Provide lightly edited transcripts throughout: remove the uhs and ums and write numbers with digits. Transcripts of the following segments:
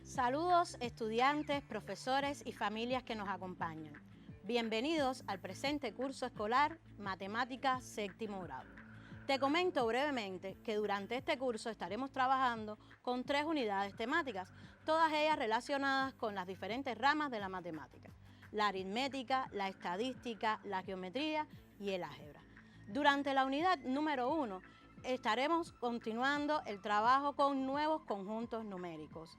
Saludos estudiantes, profesores y familias que nos acompañan. Bienvenidos al presente curso escolar Matemáticas séptimo grado. Te comento brevemente que durante este curso estaremos trabajando con 3 unidades temáticas, todas ellas relacionadas con las diferentes ramas de la matemática: la aritmética, la estadística, la geometría y el álgebra. Durante la unidad número 1 estaremos continuando el trabajo con nuevos conjuntos numéricos.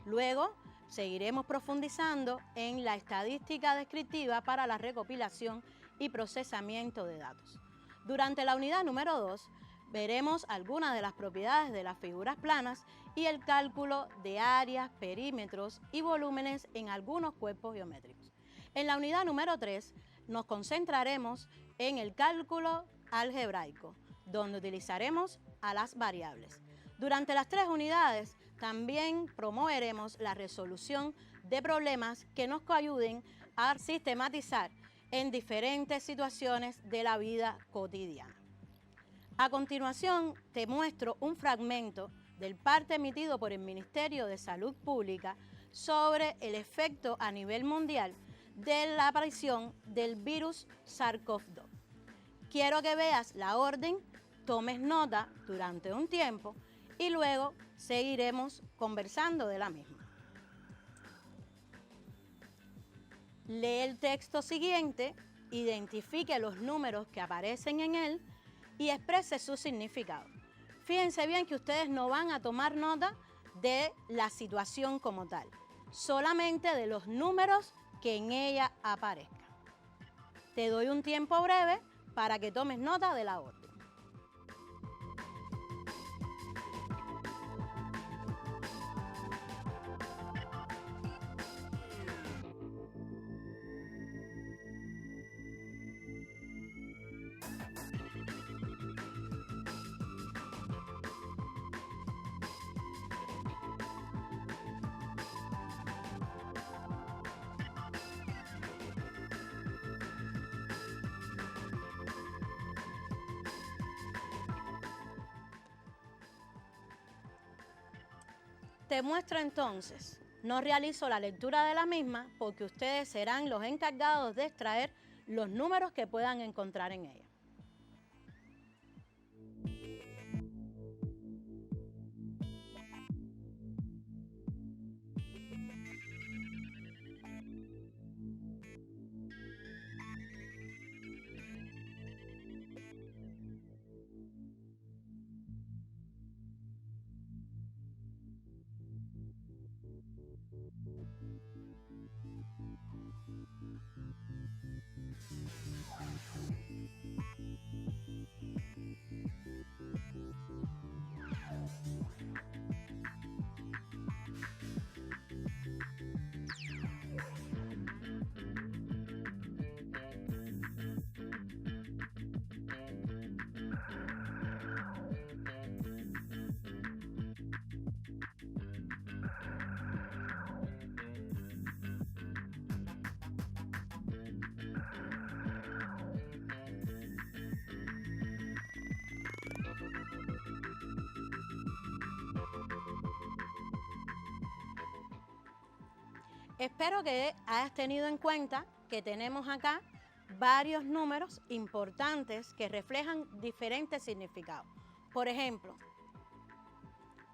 Luego seguiremos profundizando en la estadística descriptiva para la recopilación y procesamiento de datos. Durante la unidad número 2 veremos algunas de las propiedades de las figuras planas y el cálculo de áreas, perímetros y volúmenes en algunos cuerpos geométricos. En la unidad número 3 nos concentraremos en el cálculo algebraico, donde utilizaremos a las variables. Durante las 3 unidades también promoveremos la resolución de problemas que nos ayuden a sistematizar en diferentes situaciones de la vida cotidiana. A continuación te muestro un fragmento del parte emitido por el Ministerio de Salud Pública sobre el efecto a nivel mundial de la aparición del virus SARS-CoV-2. Quiero que veas la orden, tomes nota durante un tiempo y luego seguiremos conversando de la misma. Lee el texto siguiente, identifique los números que aparecen en él y exprese su significado. Fíjense bien que ustedes no van a tomar nota de la situación como tal, solamente de los números que en ella aparezcan. Te doy un tiempo breve para que tomes nota de la orden. Te muestro entonces, no realizo la lectura de la misma porque ustedes serán los encargados de extraer los números que puedan encontrar en ella. Espero que hayas tenido en cuenta que tenemos acá varios números importantes que reflejan diferentes significados. Por ejemplo,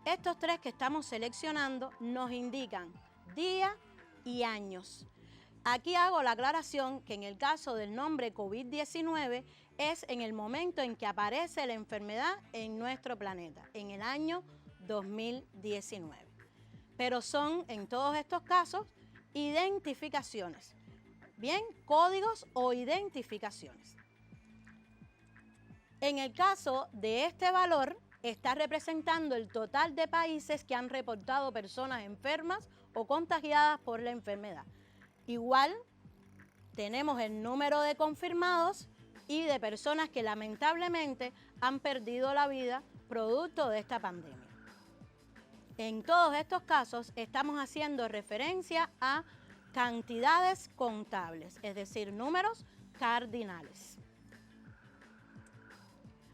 estos 3 que estamos seleccionando nos indican día y años. Aquí hago la aclaración que en el caso del nombre COVID-19 es en el momento en que aparece la enfermedad en nuestro planeta, en el año 2019. Pero son en todos estos casos identificaciones, bien, códigos o identificaciones. En el caso de este valor, está representando el total de países que han reportado personas enfermas o contagiadas por la enfermedad. Igual, tenemos el número de confirmados y de personas que lamentablemente han perdido la vida producto de esta pandemia. En todos estos casos estamos haciendo referencia a cantidades contables, es decir, números cardinales.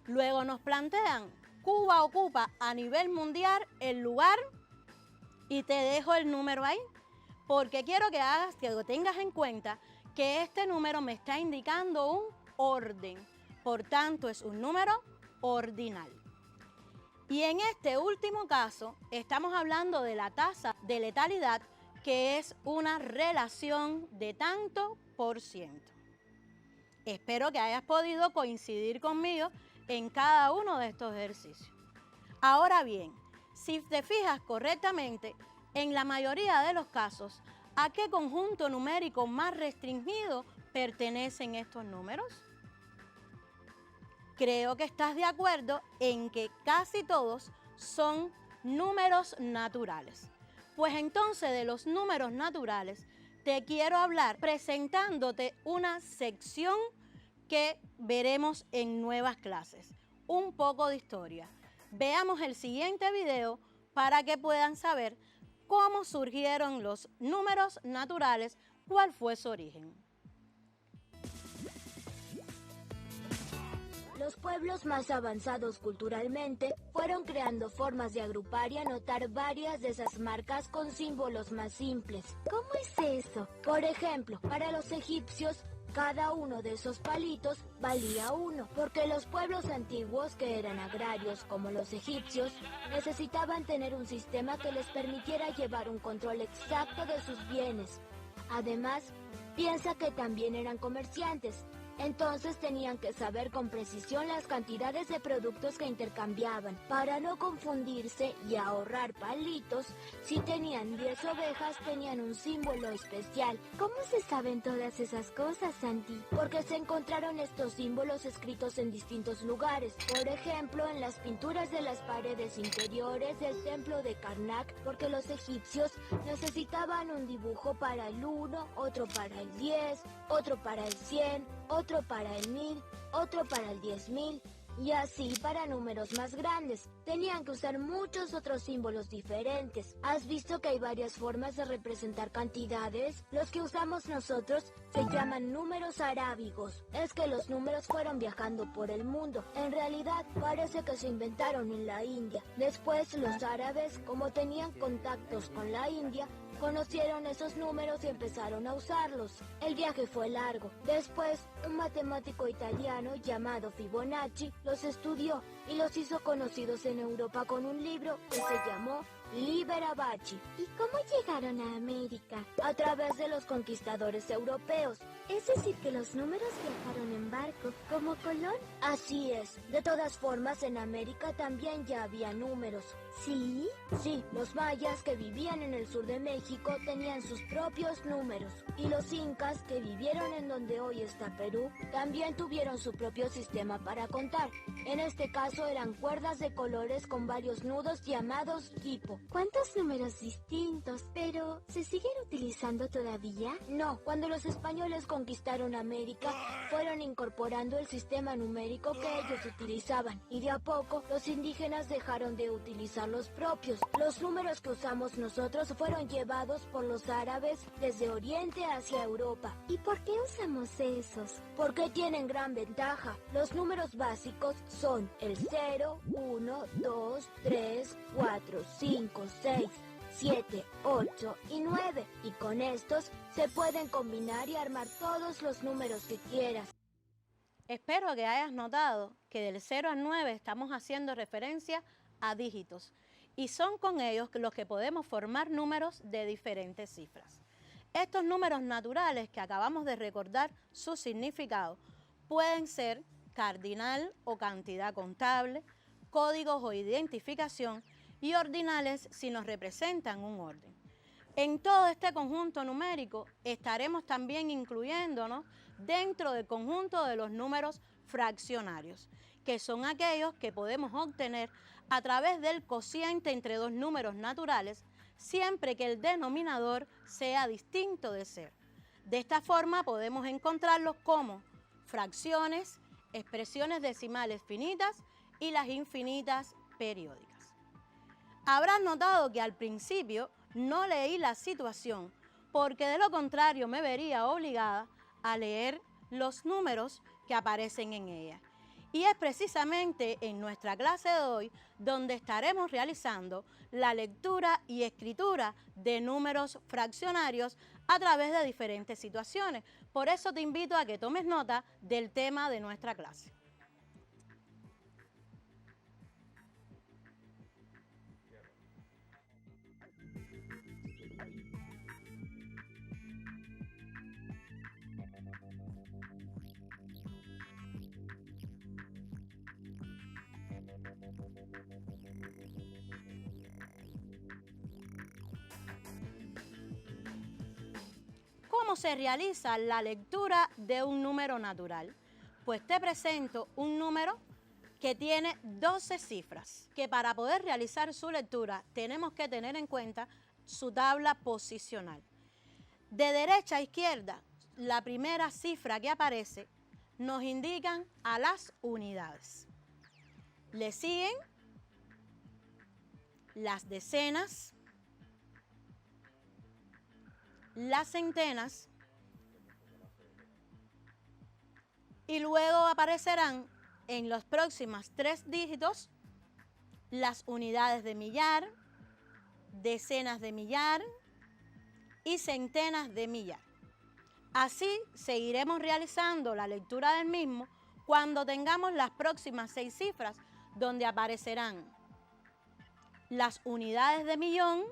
Luego nos plantean, Cuba ocupa a nivel mundial el lugar, y te dejo el número ahí, porque quiero que lo tengas en cuenta que este número me está indicando un orden, por tanto es un número ordinal. Y en este último caso estamos hablando de la tasa de letalidad, que es una relación de tanto por ciento. Espero que hayas podido coincidir conmigo en cada uno de estos ejercicios. Ahora bien, si te fijas correctamente, en la mayoría de los casos, ¿a qué conjunto numérico más restringido pertenecen estos números? Creo que estás de acuerdo en que casi todos son números naturales. Pues entonces de los números naturales te quiero hablar presentándote una sección que veremos en nuevas clases, un poco de historia. Veamos el siguiente video para que puedan saber cómo surgieron los números naturales, cuál fue su origen. Los pueblos más avanzados culturalmente fueron creando formas de agrupar y anotar varias de esas marcas con símbolos más simples. ¿Cómo es eso? Por ejemplo, para los egipcios, cada uno de esos palitos valía 1, porque los pueblos antiguos, que eran agrarios como los egipcios, necesitaban tener un sistema que les permitiera llevar un control exacto de sus bienes. Además, piensa que también eran comerciantes. Entonces tenían que saber con precisión las cantidades de productos que intercambiaban para no confundirse y ahorrar palitos. Si tenían 10 ovejas, tenían un símbolo especial. ¿Cómo se saben todas esas cosas, Santi? Porque se encontraron estos símbolos escritos en distintos lugares. Por ejemplo, en las pinturas de las paredes interiores del templo de Karnak, porque los egipcios necesitaban un dibujo para el 1, otro para el 10, otro para el 100, otro para el 1000, otro para el 10.000, y así para números más grandes. Tenían que usar muchos otros símbolos diferentes. ¿Has visto que hay varias formas de representar cantidades? Los que usamos nosotros se llaman números arábigos. Es que los números fueron viajando por el mundo. En realidad, parece que se inventaron en la India. Después, los árabes, como tenían contactos con la India, conocieron esos números y empezaron a usarlos. El viaje fue largo. Después, un matemático italiano llamado Fibonacci los estudió y los hizo conocidos en Europa con un libro que se llamó Liber Abaci. ¿Y cómo llegaron a América? A través de los conquistadores europeos. Es decir, que los números viajaron en barco, como Colón. Así es. De todas formas, en América también ya había números. ¿Sí? Sí, los mayas que vivían en el sur de México tenían sus propios números. Y los incas que vivieron en donde hoy está Perú también tuvieron su propio sistema para contar. En este caso eran cuerdas de colores con varios nudos llamados quipo. ¿Cuántos números distintos? ¿Pero se siguen utilizando todavía? No, cuando los españoles conquistaron América, fueron incorporando el sistema numérico que ellos utilizaban. Y de a poco, los indígenas dejaron de utilizar los propios. Los números que usamos nosotros fueron llevados por los árabes desde Oriente hacia Europa. ¿Y por qué usamos esos? Porque tienen gran ventaja. Los números básicos son el 0, 1, 2, 3, 4, 5, 6, 7, 8 y 9. Y con estos se pueden combinar y armar todos los números que quieras. Espero que hayas notado que del 0 al 9 estamos haciendo referencia a dígitos y son con ellos los que podemos formar números de diferentes cifras. Estos números naturales que acabamos de recordar su significado pueden ser cardinal o cantidad contable, códigos o identificación y ordinales si nos representan un orden. En todo este conjunto numérico estaremos también incluyéndonos dentro del conjunto de los números fraccionarios, que son aquellos que podemos obtener a través del cociente entre dos números naturales, siempre que el denominador sea distinto de 0. De esta forma podemos encontrarlos como fracciones, expresiones decimales finitas y las infinitas periódicas. Habrás notado que al principio no leí la situación porque de lo contrario me vería obligada a leer los números que aparecen en ella. Y es precisamente en nuestra clase de hoy donde estaremos realizando la lectura y escritura de números fraccionarios a través de diferentes situaciones. Por eso te invito a que tomes nota del tema de nuestra clase. ¿Cómo se realiza la lectura de un número natural? Pues te presento un número que tiene 12 cifras, que para poder realizar su lectura tenemos que tener en cuenta su tabla posicional. De derecha a izquierda, la primera cifra que aparece nos indican a las unidades. Le siguen las decenas, las centenas y luego aparecerán en los próximos 3 dígitos las unidades de millar, decenas de millar y centenas de millar. Así seguiremos realizando la lectura del mismo cuando tengamos las próximas 6 cifras, donde aparecerán las unidades de millón,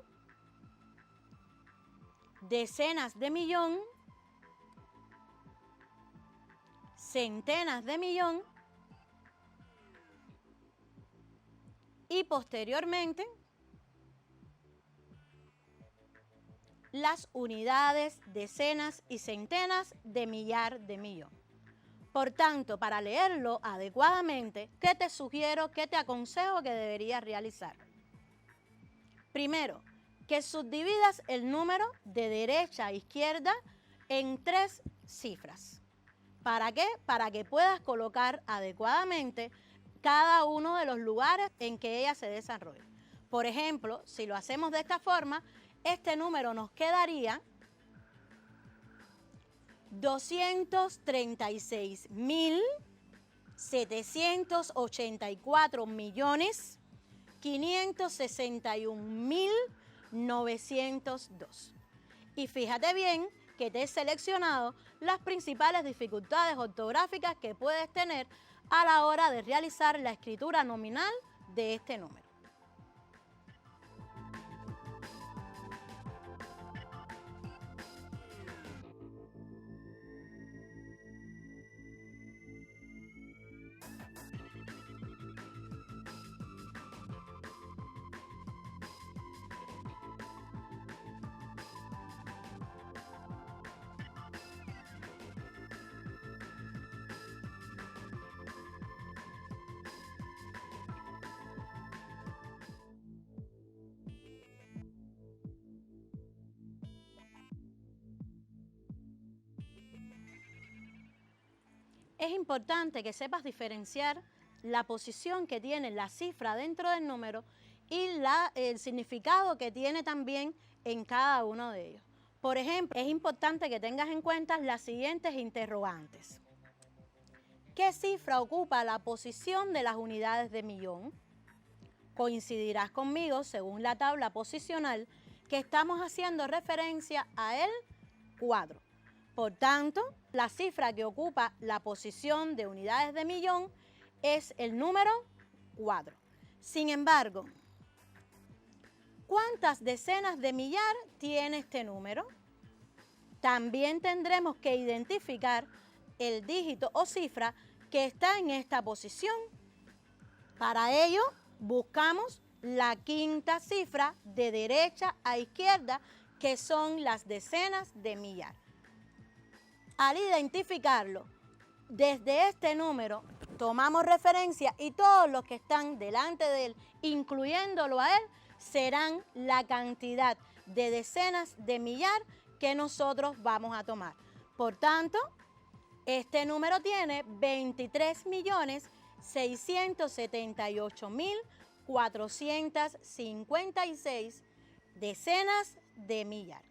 decenas de millón, centenas de millón y posteriormente las unidades, decenas y centenas de millar de millón. Por tanto, para leerlo adecuadamente, ¿qué te sugiero, qué te aconsejo que deberías realizar? Primero, que subdividas el número de derecha a izquierda en 3 cifras. ¿Para qué? Para que puedas colocar adecuadamente cada uno de los lugares en que ella se desarrolla. Por ejemplo, si lo hacemos de esta forma, este número nos quedaría 236.781.561.902. Y fíjate bien que te he seleccionado las principales dificultades ortográficas que puedes tener a la hora de realizar la escritura nominal de este número. Es importante que sepas diferenciar la posición que tiene la cifra dentro del número y el significado que tiene también en cada uno de ellos. Por ejemplo, es importante que tengas en cuenta las siguientes interrogantes. ¿Qué cifra ocupa la posición de las unidades de millón? Coincidirás conmigo, según la tabla posicional, que estamos haciendo referencia a el 4. Por tanto, la cifra que ocupa la posición de unidades de millón es el número 4. Sin embargo, ¿cuántas decenas de millar tiene este número? También tendremos que identificar el dígito o cifra que está en esta posición. Para ello, buscamos la quinta cifra de derecha a izquierda, que son las decenas de millar. Al identificarlo, desde este número tomamos referencia y todos los que están delante de él, incluyéndolo a él, serán la cantidad de decenas de millar que nosotros vamos a tomar. Por tanto, este número tiene 23.678.456 decenas de millar.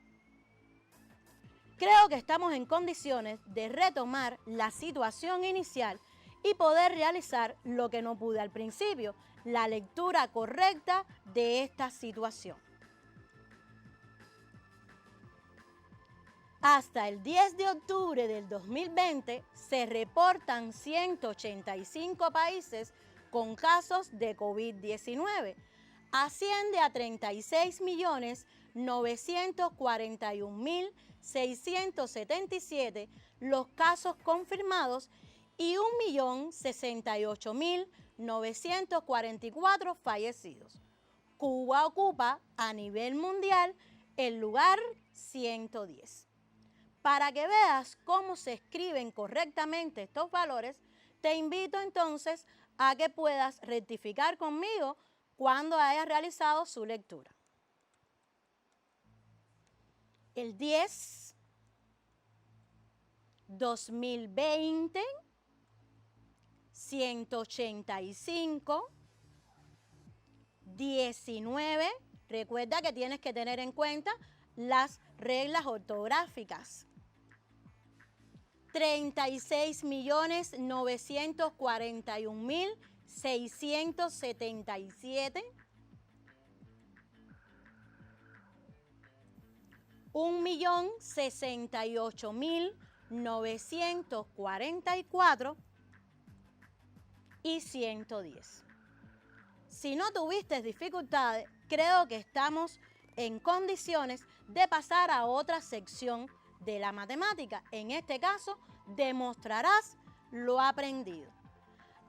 creo que estamos en condiciones de retomar la situación inicial y poder realizar lo que no pude al principio, la lectura correcta de esta situación. Hasta el 10 de octubre del 2020 se reportan 185 países con casos de COVID-19. Asciende a 36.941.677 los casos confirmados y 1.068.944 fallecidos. Cuba ocupa a nivel mundial el lugar 110. Para que veas cómo se escriben correctamente estos valores, te invito entonces a que puedas rectificar conmigo cuando hayas realizado su lectura. El 10, 2020, 185, 19. Recuerda que tienes que tener en cuenta las reglas ortográficas. 36.941.677, 1.068.944 y 110. Si no tuviste dificultades, creo que estamos en condiciones de pasar a otra sección de la matemática. En este caso, demostrarás lo aprendido.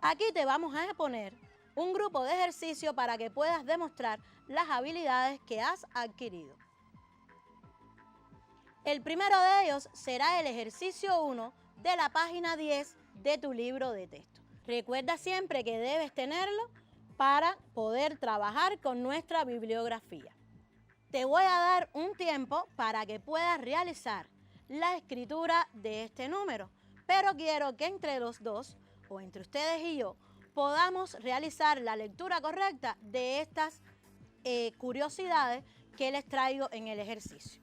Aquí te vamos a exponer un grupo de ejercicios para que puedas demostrar las habilidades que has adquirido. El primero de ellos será el ejercicio 1 de la página 10 de tu libro de texto. Recuerda siempre que debes tenerlo para poder trabajar con nuestra bibliografía. Te voy a dar un tiempo para que puedas realizar la escritura de este número, pero quiero que entre los dos, o entre ustedes y yo, podamos realizar la lectura correcta de estas curiosidades que les traigo en el ejercicio.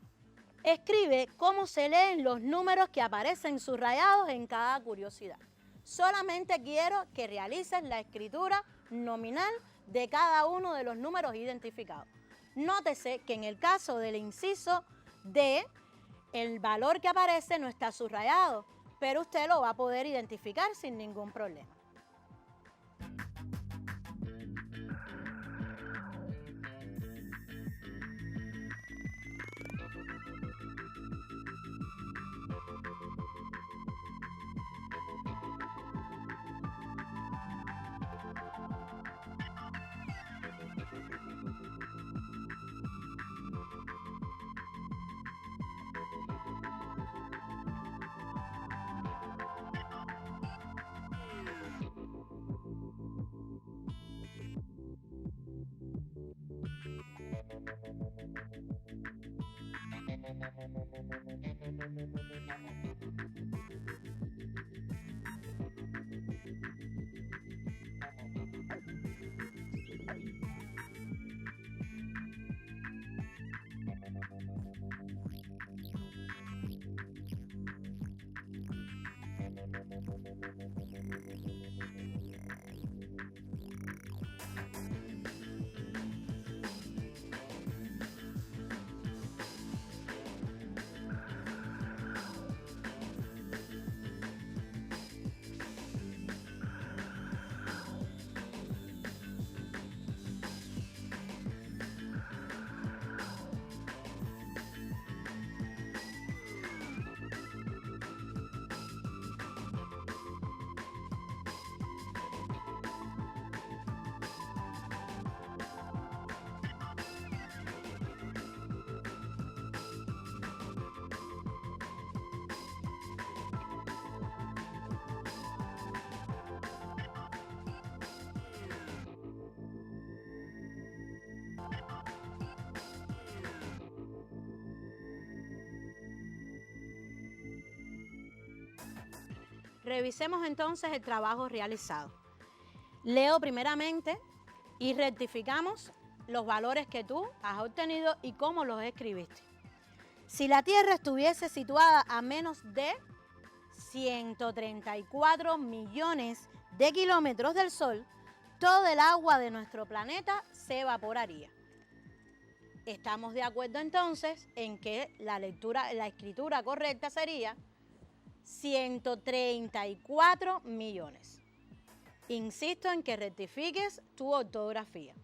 Escribe cómo se leen los números que aparecen subrayados en cada curiosidad. Solamente quiero que realices la escritura nominal de cada uno de los números identificados. Nótese que en el caso del inciso D, el valor que aparece no está subrayado, pero usted lo va a poder identificar sin ningún problema. Revisemos entonces el trabajo realizado. Leo primeramente y rectificamos los valores que tú has obtenido y cómo los escribiste. Si la Tierra estuviese situada a menos de 134 millones de kilómetros del Sol, todo el agua de nuestro planeta se evaporaría. Estamos de acuerdo entonces en que la escritura correcta sería 134 millones. Insisto en que rectifiques tu ortografía.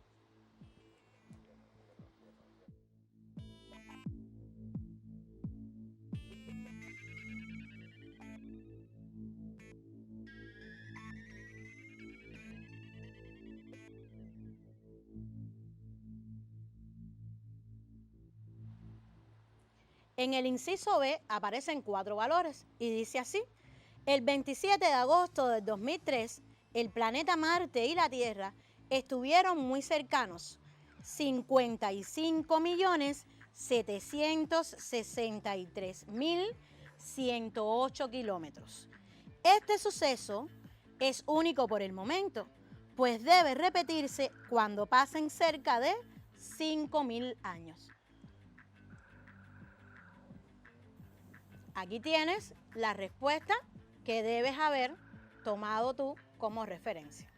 En el inciso B aparecen 4 valores y dice así: el 27 de agosto del 2003, el planeta Marte y la Tierra estuvieron muy cercanos, 55.763.108 kilómetros. Este suceso es único por el momento, pues debe repetirse cuando pasen cerca de 5.000 años. Aquí tienes la respuesta que debes haber tomado tú como referencia.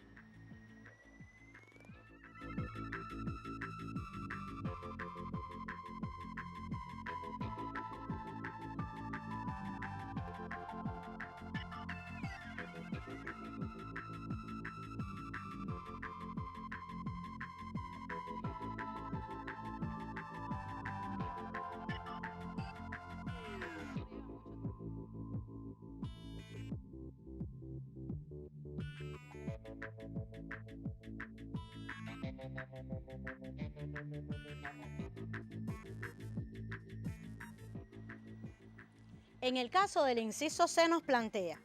En el caso del inciso C nos plantea: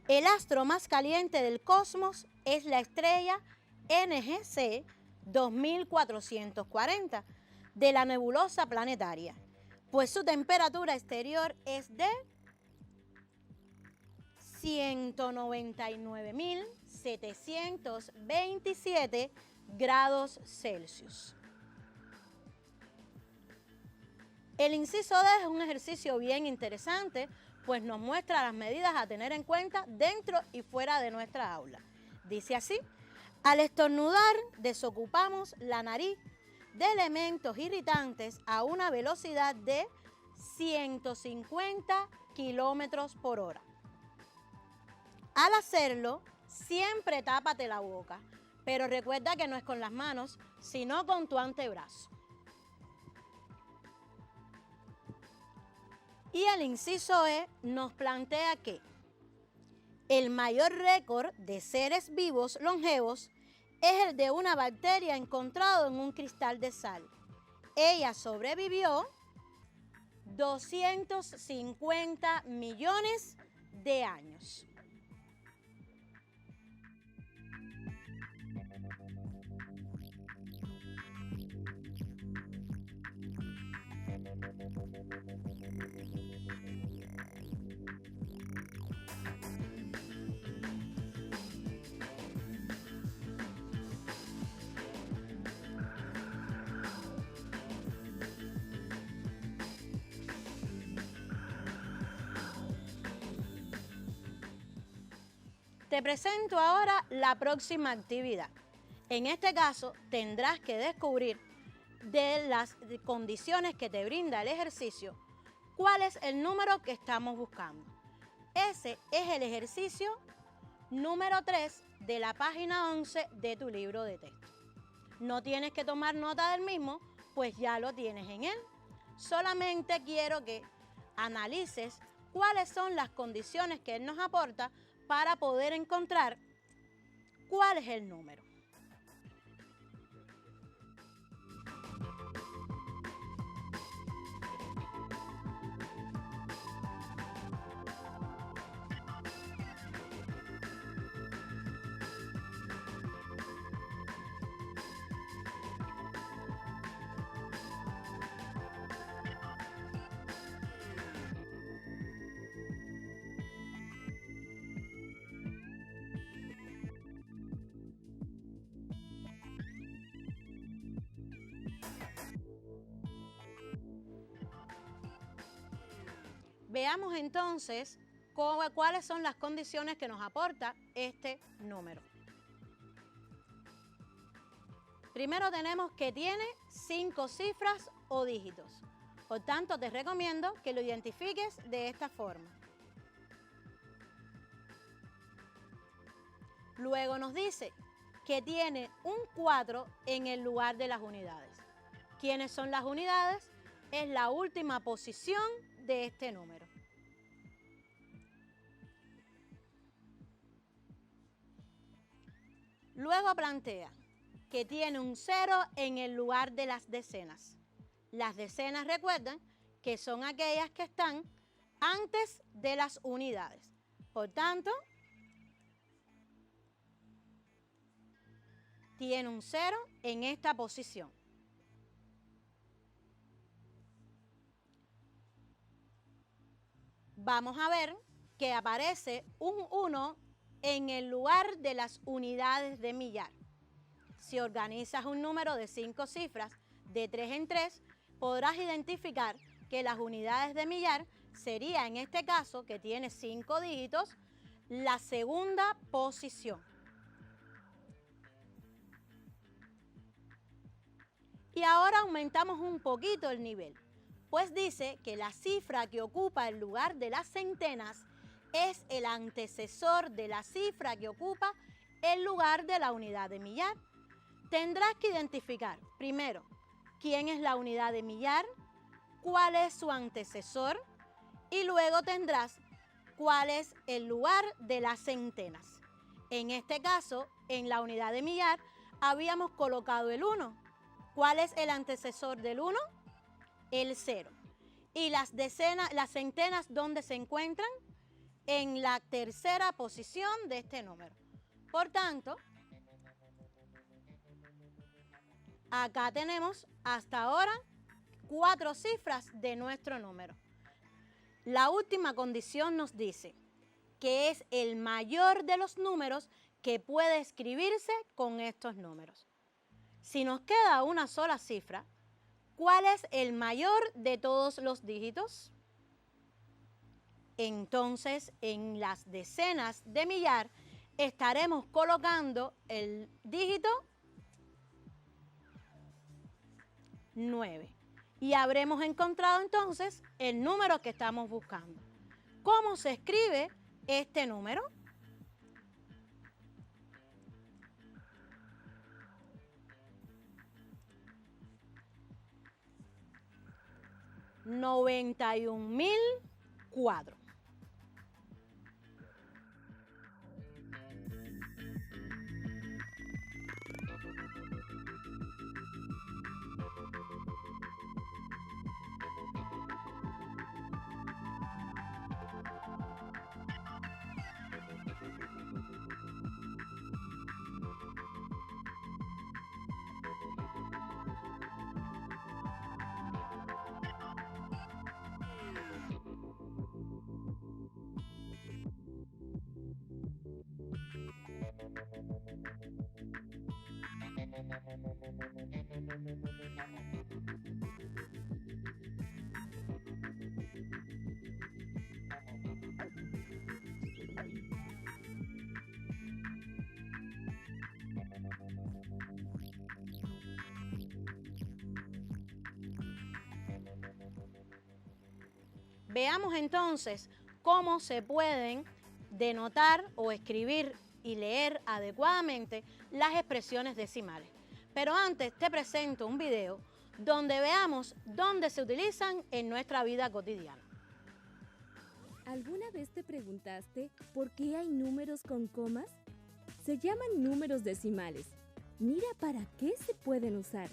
el astro más caliente del cosmos es la estrella NGC 2440 de la nebulosa planetaria, pues su temperatura exterior es de 199.727 grados Celsius. El inciso D es un ejercicio bien interesante, pues nos muestra las medidas a tener en cuenta dentro y fuera de nuestra aula. Dice así: al estornudar desocupamos la nariz de elementos irritantes a una velocidad de 150 kilómetros por hora. Al hacerlo, siempre tápate la boca, pero recuerda que no es con las manos, sino con tu antebrazo. Y el inciso E nos plantea que el mayor récord de seres vivos longevos es el de una bacteria encontrado en un cristal de sal. Ella sobrevivió 250 millones de años. Te presento ahora la próxima actividad. En este caso, tendrás que descubrir de las condiciones que te brinda el ejercicio cuál es el número que estamos buscando. Ese es el ejercicio número 3 de la página 11 de tu libro de texto. No tienes que tomar nota del mismo, pues ya lo tienes en él. Solamente quiero que analices cuáles son las condiciones que él nos aporta para poder encontrar cuál es el número. Veamos entonces cuáles son las condiciones que nos aporta este número. Primero tenemos que tiene 5 cifras o dígitos. Por tanto, te recomiendo que lo identifiques de esta forma. Luego nos dice que tiene un 4 en el lugar de las unidades. ¿Quiénes son las unidades? Es la última posición de este número. Luego plantea que tiene un 0 en el lugar de las decenas. Las decenas, recuerden, que son aquellas que están antes de las unidades. Por tanto, tiene un 0 en esta posición. Vamos a ver que aparece un 1 en el lugar de las unidades de millar. Si organizas un número de 5 cifras de 3 en 3, podrás identificar que las unidades de millar sería, en este caso, que tiene 5 dígitos, la segunda posición. Y ahora aumentamos un poquito el nivel, pues dice que la cifra que ocupa el lugar de las centenas es el antecesor de la cifra que ocupa el lugar de la unidad de millar. Tendrás que identificar, primero, quién es la unidad de millar, cuál es su antecesor y luego tendrás cuál es el lugar de las centenas. En este caso, en la unidad de millar, habíamos colocado el 1. ¿Cuál es el antecesor del 1? El 0. ¿Y las centenas dónde se encuentran? En la tercera posición de este número. Por tanto, acá tenemos hasta ahora 4 cifras de nuestro número. La última condición nos dice que es el mayor de los números que puede escribirse con estos números. Si nos queda una sola cifra, ¿cuál es el mayor de todos los dígitos? Entonces, en las decenas de millar estaremos colocando el dígito 9 y habremos encontrado entonces el número que estamos buscando. ¿Cómo se escribe este número? $91.004. Veamos entonces cómo se pueden denotar o escribir y leer adecuadamente las expresiones decimales. Pero antes te presento un video donde veamos dónde se utilizan en nuestra vida cotidiana. ¿Alguna vez te preguntaste por qué hay números con comas? Se llaman números decimales. Mira para qué se pueden usar.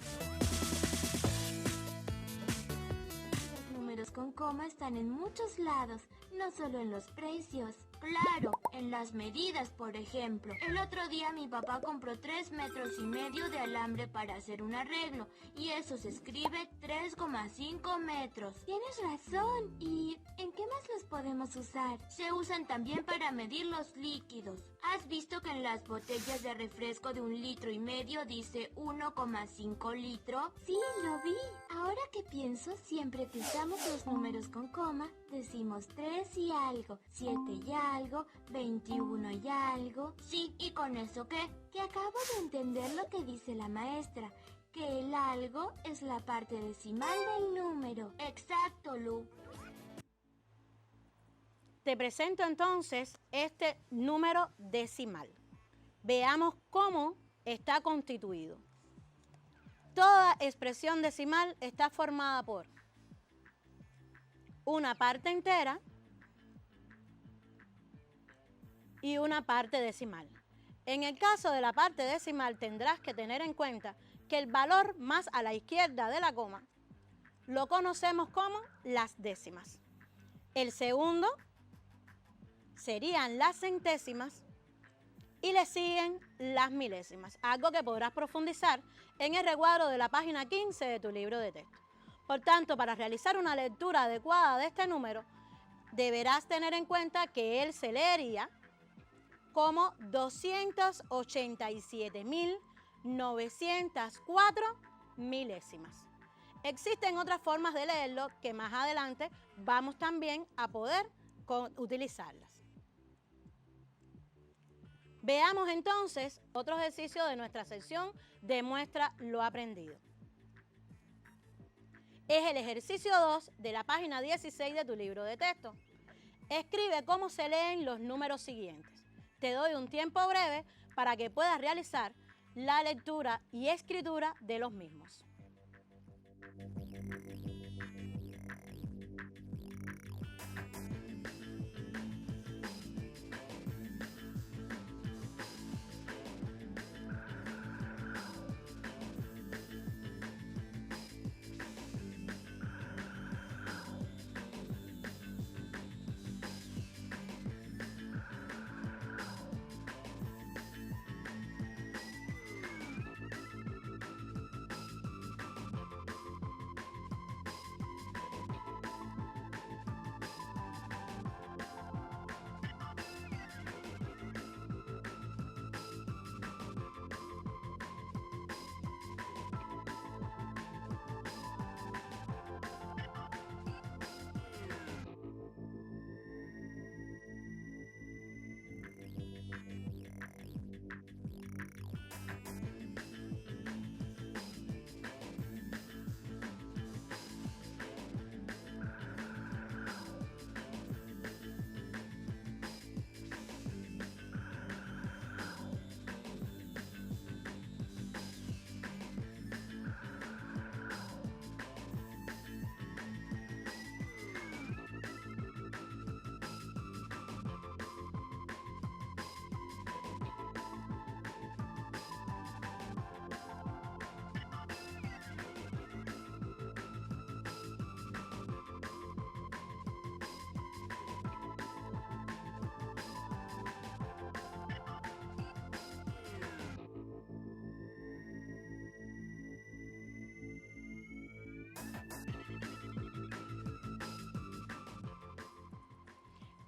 Los números con coma están en muchos lados, no solo en los precios. Claro, en las medidas, por ejemplo. El otro día mi papá compró 3,5 metros de alambre para hacer un arreglo y eso se escribe 3,5 metros. Tienes razón. ¿Y en qué más los podemos usar? Se usan también para medir los líquidos. ¿Has visto que en las botellas de refresco de 1,5 litros dice 1,5 litros? Sí, lo vi. Ahora que pienso, siempre que usamos los números con coma, decimos 3 y algo, 7 y algo, 21 y algo. Sí, ¿y con eso qué? Que acabo de entender lo que dice la maestra, que el algo es la parte decimal del número. Exacto, Lu. Te presento entonces este número decimal. Veamos cómo está constituido. Toda expresión decimal está formada por una parte entera y una parte decimal. En el caso de la parte decimal tendrás que tener en cuenta que el valor más a la izquierda de la coma lo conocemos como las décimas. El segundo serían las centésimas y le siguen las milésimas, algo que podrás profundizar en el recuadro de la página 15 de tu libro de texto. Por tanto, para realizar una lectura adecuada de este número, deberás tener en cuenta que él se leería como 287.904 milésimas. Existen otras formas de leerlo que más adelante vamos también a poder utilizarlas. Veamos entonces otro ejercicio de nuestra sección Demuestra lo aprendido. Es el ejercicio 2 de la página 16 de tu libro de texto. Escribe cómo se leen los números siguientes. Te doy un tiempo breve para que puedas realizar la lectura y escritura de los mismos.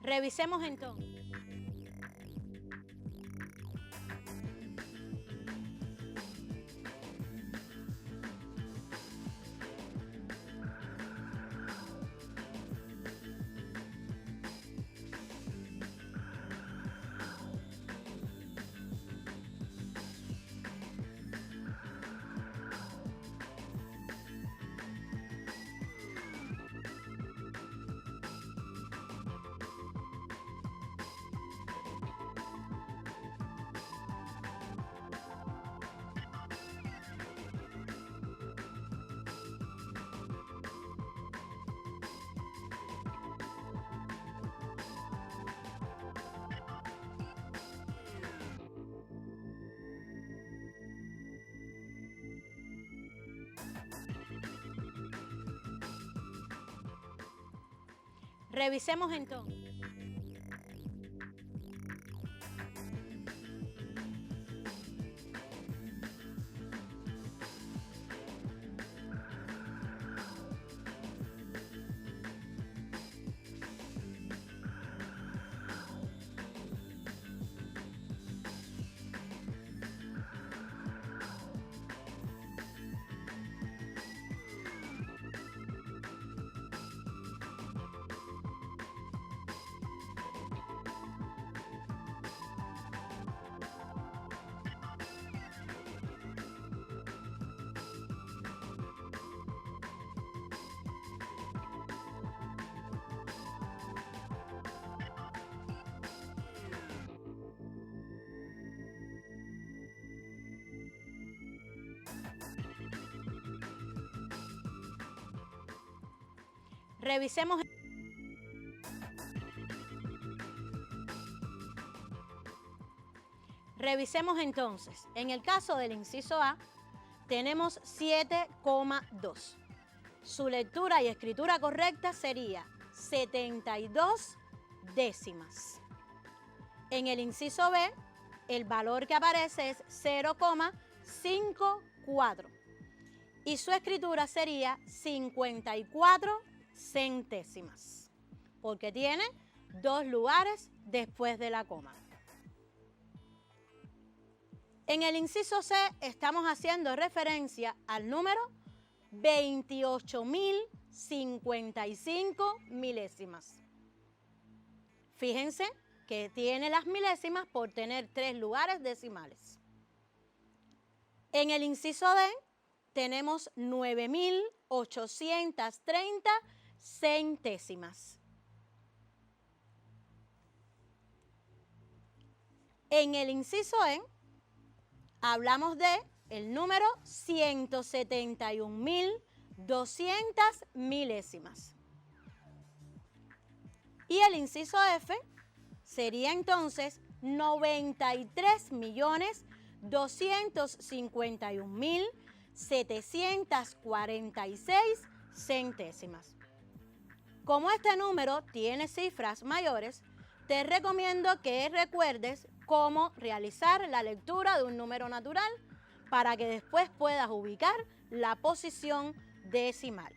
Revisemos entonces. Revisemos entonces. Revisemos. Revisemos entonces. En el caso del inciso A, tenemos 7,2. Su lectura y escritura correcta sería 72 décimas. En el inciso B, el valor que aparece es 0,54 y su escritura sería 54 centésimas, porque tiene 2 lugares después de la coma. En el inciso C estamos haciendo referencia al número 28.055 milésimas. Fíjense que tiene las milésimas por tener 3 lugares decimales. En el inciso D tenemos 9.830 centésimas. En el inciso E hablamos de el número 171.200 milésimas. Y el inciso F sería entonces 93.251.746 centésimas. Como este número tiene cifras mayores, te recomiendo que recuerdes cómo realizar la lectura de un número natural para que después puedas ubicar la posición decimal.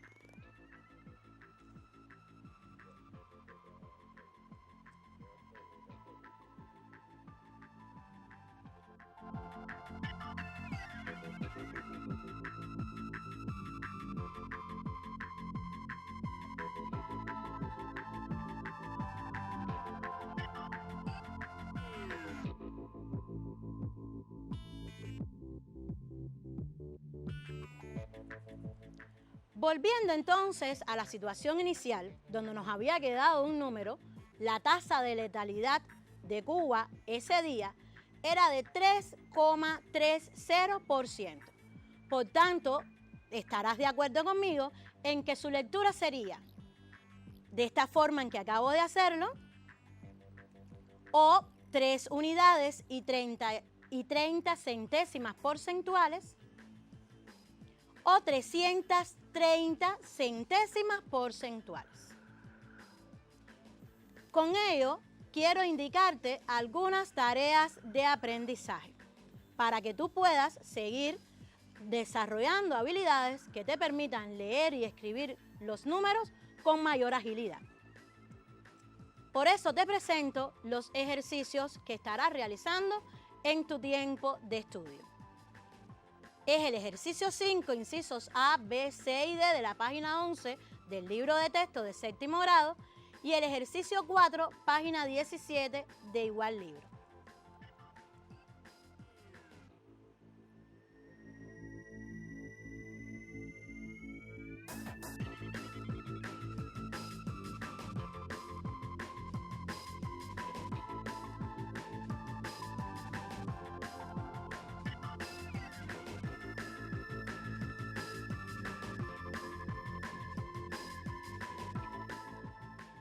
Volviendo entonces a la situación inicial, donde nos había quedado un número, la tasa de letalidad de Cuba ese día era de 3,30%. Por tanto, estarás de acuerdo conmigo en que su lectura sería de esta forma en que acabo de hacerlo, o 3 unidades y 30 centésimas porcentuales, o 330 centésimas porcentuales. Con ello, quiero indicarte algunas tareas de aprendizaje para que tú puedas seguir desarrollando habilidades que te permitan leer y escribir los números con mayor agilidad. Por eso te presento los ejercicios que estarás realizando en tu tiempo de estudio. Es el ejercicio 5, incisos A, B, C y D de la página 11 del libro de texto de séptimo grado y el ejercicio 4, página 17 de igual libro.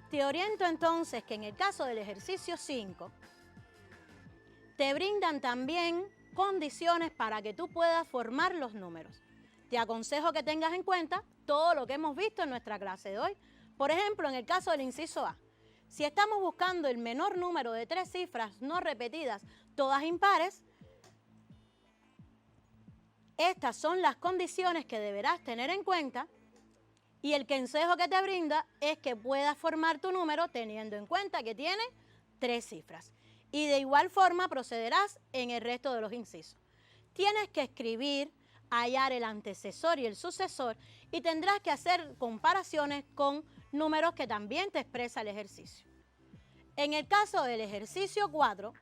Te oriento entonces que en el caso del ejercicio 5, te brindan también condiciones para que tú puedas formar los números. Te aconsejo que tengas en cuenta todo lo que hemos visto en nuestra clase de hoy. Por ejemplo, en el caso del inciso A, si estamos buscando el menor número de 3 cifras no repetidas, todas impares, estas son las condiciones que deberás tener en cuenta. Y el consejo que te brinda es que puedas formar tu número teniendo en cuenta que tiene 3 cifras. Y de igual forma procederás en el resto de los incisos. Tienes que escribir, hallar el antecesor y el sucesor y tendrás que hacer comparaciones con números que también te expresa el ejercicio. En el caso del ejercicio 4,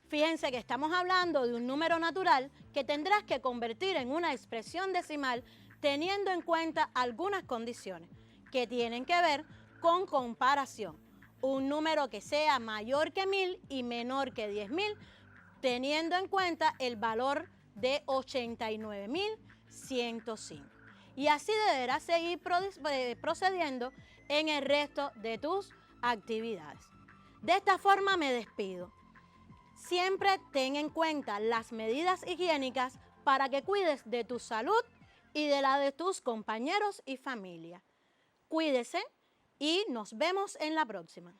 fíjense que estamos hablando de un número natural que tendrás que convertir en una expresión decimal teniendo en cuenta algunas condiciones que tienen que ver con comparación. Un número que sea mayor que 1000 y menor que 10.000, teniendo en cuenta el valor de 89.105. y así deberás seguir procediendo en el resto de tus actividades. De esta forma me despido. Siempre ten en cuenta las medidas higiénicas para que cuides de tu salud y de la de tus compañeros y familia. Cuídese y nos vemos en la próxima.